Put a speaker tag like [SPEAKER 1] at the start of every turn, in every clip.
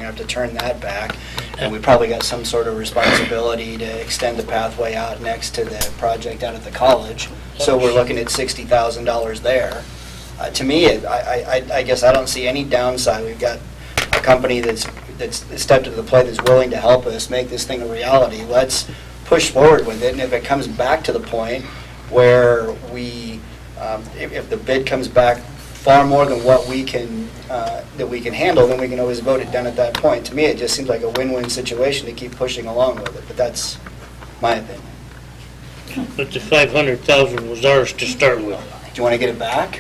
[SPEAKER 1] going to have to turn that back. And we probably got some sort of responsibility to extend the pathway out next to the project out at the college. So we're looking at $60,000 there. To me, I guess I don't see any downside. We've got a company that's stepped to the plate, that's willing to help us make this thing a reality. Let's push forward with it, and if it comes back to the point where we, if the bid comes back far more than what we can that we can handle, then we can always vote it down at that point. To me, it just seems like a win-win situation to keep pushing along with it, but that's my opinion.
[SPEAKER 2] But the 500,000 was ours to start with.
[SPEAKER 1] Do you want to get it back?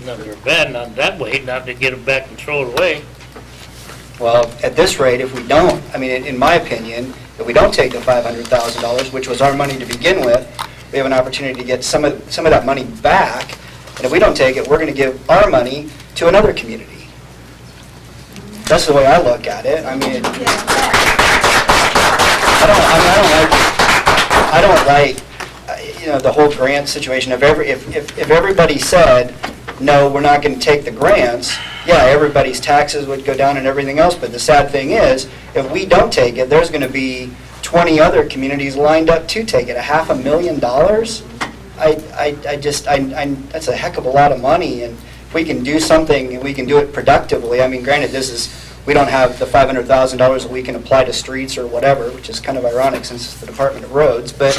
[SPEAKER 2] Not very bad, not that way, not to get it back and throw it away.
[SPEAKER 1] Well, at this rate, if we don't, I mean, in my opinion, if we don't take the $500,000, which was our money to begin with, we have an opportunity to get some of that money back. And if we don't take it, we're going to give our money to another community. That's the way I look at it. I mean, I don't like, you know, the whole grant situation. If everybody said, no, we're not going to take the grants, yeah, everybody's taxes would go down and everything else. But the sad thing is, if we don't take it, there's going to be 20 other communities lined up to take it. $500,000? That's a heck of a lot of money, and if we can do something and we can do it productively, I mean, granted, we don't have the $500,000 that we can apply to streets or whatever, which is kind of ironic since it's the Department of Roads, but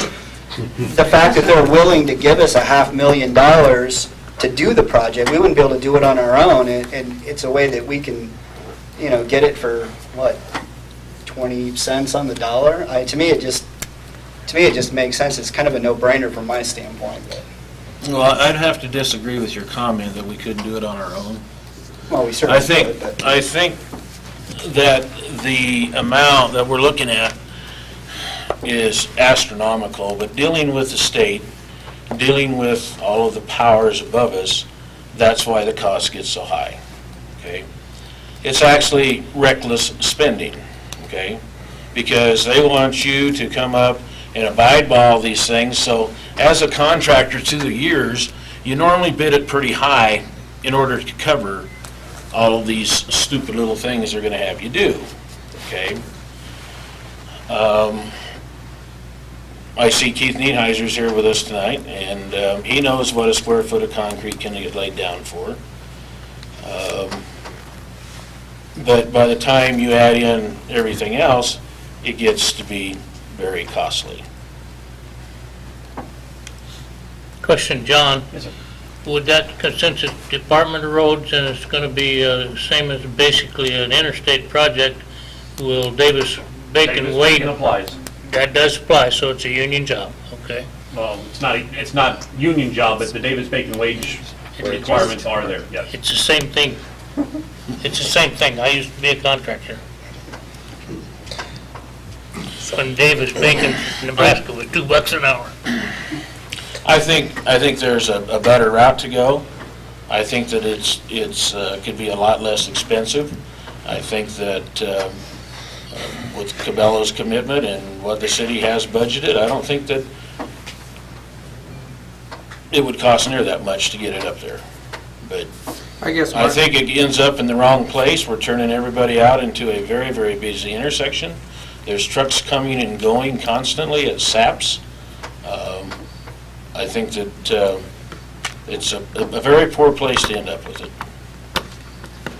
[SPEAKER 1] the fact that they're willing to give us $500,000 to do the project, we wouldn't be able to do it on our own, and it's a way that we can, you know, get it for, what, 20 cents on the dollar? To me, it just makes sense. It's kind of a no-brainer from my standpoint. But.
[SPEAKER 3] Well, I'd have to disagree with your comment that we couldn't do it on our own.
[SPEAKER 1] Well, we certainly could.
[SPEAKER 3] I think that the amount that we're looking at is astronomical, but dealing with the state, dealing with all of the powers above us, that's why the cost gets so high. Okay, it's actually reckless spending. Okay, because they want you to come up and abide by all these things. So as a contractor through the years, you normally bid it pretty high in order to cover all of these stupid little things they're going to have you do. Okay. I see Keith Nienheiser's here with us tonight, and he knows what a square foot of concrete can get laid down for. But by the time you add in everything else, it gets to be very costly.
[SPEAKER 2] Question, John.
[SPEAKER 4] Yes, sir.
[SPEAKER 2] Would that, since it's Department of Roads and it's going to be same as basically an interstate project, will Davis-Bacon Wade?
[SPEAKER 4] Applies.
[SPEAKER 2] That does apply, so it's a union job, okay?
[SPEAKER 4] Well, it's not union job, but the Davis-Bacon wage requirements are there, yes.
[SPEAKER 2] It's the same thing. It's the same thing. I used to be a contractor. When Davis-Bacon, Nebraska was $2 an hour.
[SPEAKER 3] I think there's a better route to go. I think that it's could be a lot less expensive. I think that with Cabela's commitment and what the city has budgeted, I don't think that it would cost near that much to get it up there. But I think it ends up in the wrong place. We're turning everybody out into a very, very busy intersection. There's trucks coming and going constantly at SAPs. I think that it's a very poor place to end up with it.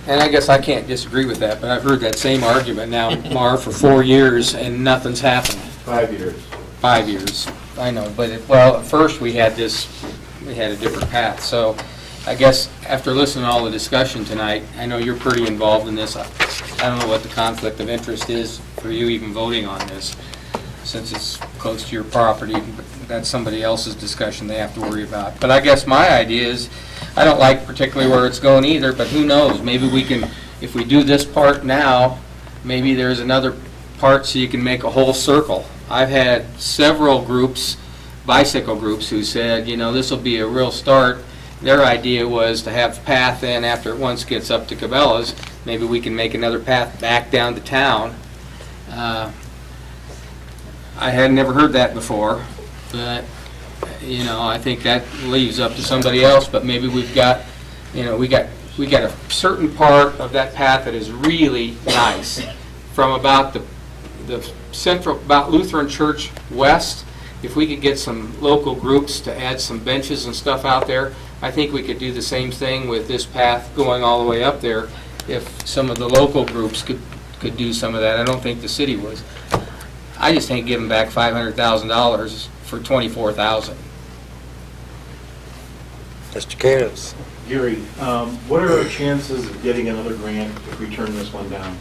[SPEAKER 5] And I guess I can't disagree with that, but I've heard that same argument now, Marv, for 4 years, and nothing's happened.
[SPEAKER 6] 5 years.
[SPEAKER 5] 5 years, I know, but well, at first we had a different path. So I guess after listening to all the discussion tonight, I know you're pretty involved in this. I don't know what the conflict of interest is for you even voting on this, since it's close to your property. But that's somebody else's discussion they have to worry about. But I guess my idea is, I don't like particularly where it's going either, but who knows? Maybe we can, if we do this part now, maybe there's another part so you can make a whole circle. I've had several groups, bicycle groups, who said, you know, this will be a real start. Their idea was to have path in after it once gets up to Cabela's. Maybe we can make another path back down to town. I had never heard that before, but you know, I think that leaves up to somebody else. But maybe we've got, you know, we got we got a certain part of that path that is really nice, from about the central, about Lutheran Church west. If we could get some local groups to add some benches and stuff out there, I think we could do the same thing with this path going all the way up there. If some of the local groups could do some of that, I don't think the city was. I just ain't giving back $500,000 for $24,000.
[SPEAKER 6] Mr. Candace.
[SPEAKER 7] Gary, what are our chances of getting another grant if we turn this one down?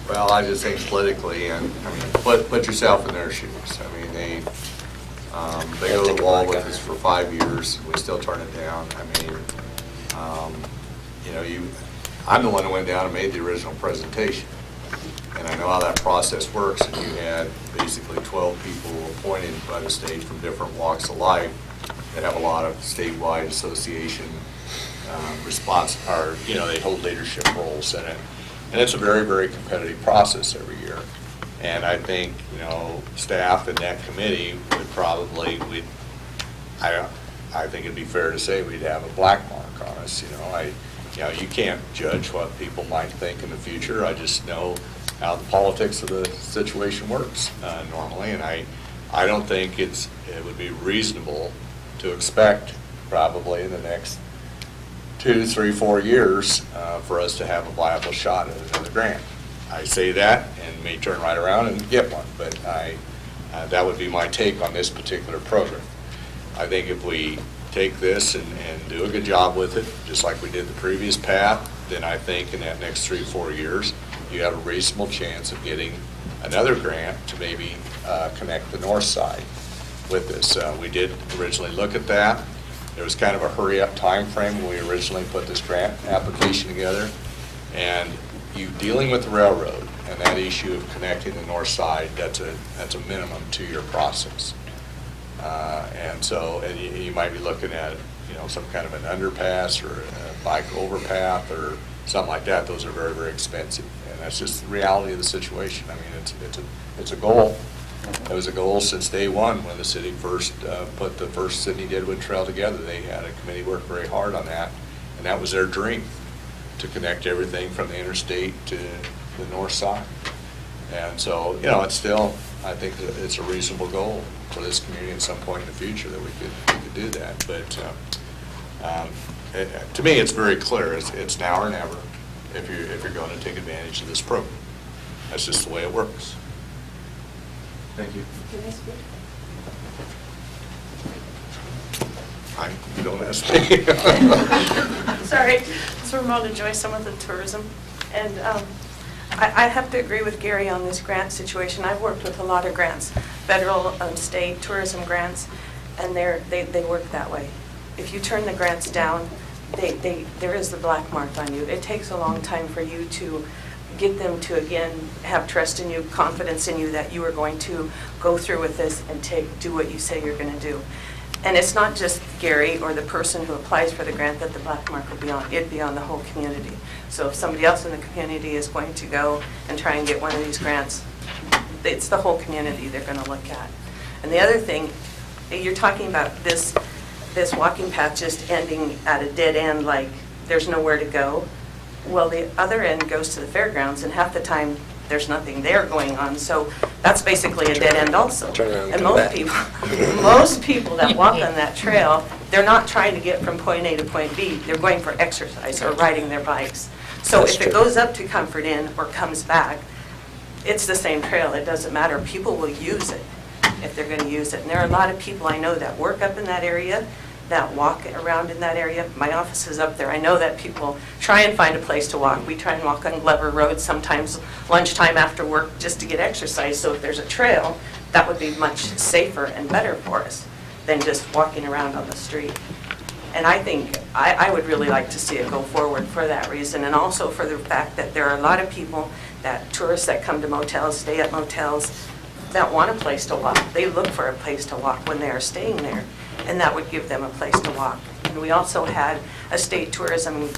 [SPEAKER 8] Well, I just think politically, and I mean, put yourself in their shoes. I mean, they go to the wall with us for 5 years. We still turn it down. I mean, you know, I'm the one who went down and made the original presentation, and I know how that process works. And you had basically 12 people appointed by the state from different walks of life that have a lot of statewide association response, or you know, they hold leadership roles in it. And it's a very, very competitive process every year. And I think, you know, staff and that committee would probably, I think it'd be fair to say we'd have a black mark on us. You know, you can't judge what people might think in the future. I just know how the politics of the situation works normally. And I don't think it would be reasonable to expect probably in the next 2, 3, 4 years for us to have a viable shot at another grant. I say that and may turn right around and get one, but that would be my take on this particular program. I think if we take this and do a good job with it, just like we did the previous path, then I think in that next 3 or 4 years, you have a reasonable chance of getting another grant to maybe connect the north side with this. We did originally look at that. There was kind of a hurry-up time frame when we originally put this grant application together. And you dealing with the railroad and that issue of connecting the north side, that's a minimum 2-year process. And so you might be looking at, you know, some kind of an underpass or a bike overpath or something like that. Those are very, very expensive. And that's just the reality of the situation. I mean, it's a goal. It was a goal since day one when the city first put the first Sidney Deadwood Trail together. They had a committee work very hard on that, and that was their dream, to connect everything from the interstate to the north side. And so, you know, it's still, I think that it's a reasonable goal for this community at some point in the future that we could do that. But to me, it's very clear. It's now or never if you're going to take advantage of this program. That's just the way it works.
[SPEAKER 7] Thank you.
[SPEAKER 8] You don't ask me.
[SPEAKER 9] Sorry, it's Ramona Joyce, I'm with the tourism. And I have to agree with Gary on this grant situation. I've worked with a lot of grants, federal, state, tourism grants, and they work that way. If you turn the grants down, there is the black mark on you. It takes a long time for you to get them to, again, have trust in you, confidence in you that you are going to go through with this and do what you say you're going to do. And it's not just Gary or the person who applies for the grant that the black mark will be on. It'd be on the whole community. So if somebody else in the community is going to go and try and get one of these grants, it's the whole community they're going to look at. And the other thing, you're talking about this walking path just ending at a dead end, like there's nowhere to go. Well, the other end goes to the fairgrounds, and half the time there's nothing there going on. So that's basically a dead end also. And most people that walk on that trail, they're not trying to get from point A to point B. They're going for exercise or riding their bikes. So if it goes up to Comfort Inn or comes back, it's the same trail. It doesn't matter. People will use it if they're going to use it. And there are a lot of people I know that work up in that area, that walk around in that area. My office is up there. I know that people try and find a place to walk. We try and walk on Glover Road sometimes lunchtime after work just to get exercise. So if there's a trail, that would be much safer and better for us than just walking around on the street. And I think I would really like to see it go forward for that reason, and also for the fact that there are a lot of people, that tourists that come to motels, stay at motels, that want a place to walk. They look for a place to walk when they are staying there, and that would give them a place to walk. And we also had a state tourism,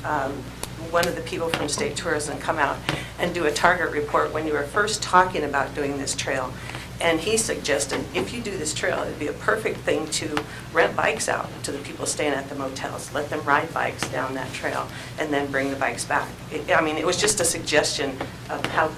[SPEAKER 9] one of the people from state tourism come out and do a target report when you were first talking about doing this trail. And he suggested, if you do this trail, it'd be a perfect thing to rent bikes out to the people staying at the motels. Let them ride bikes down that trail and then bring the bikes back. I mean, it was just a suggestion of how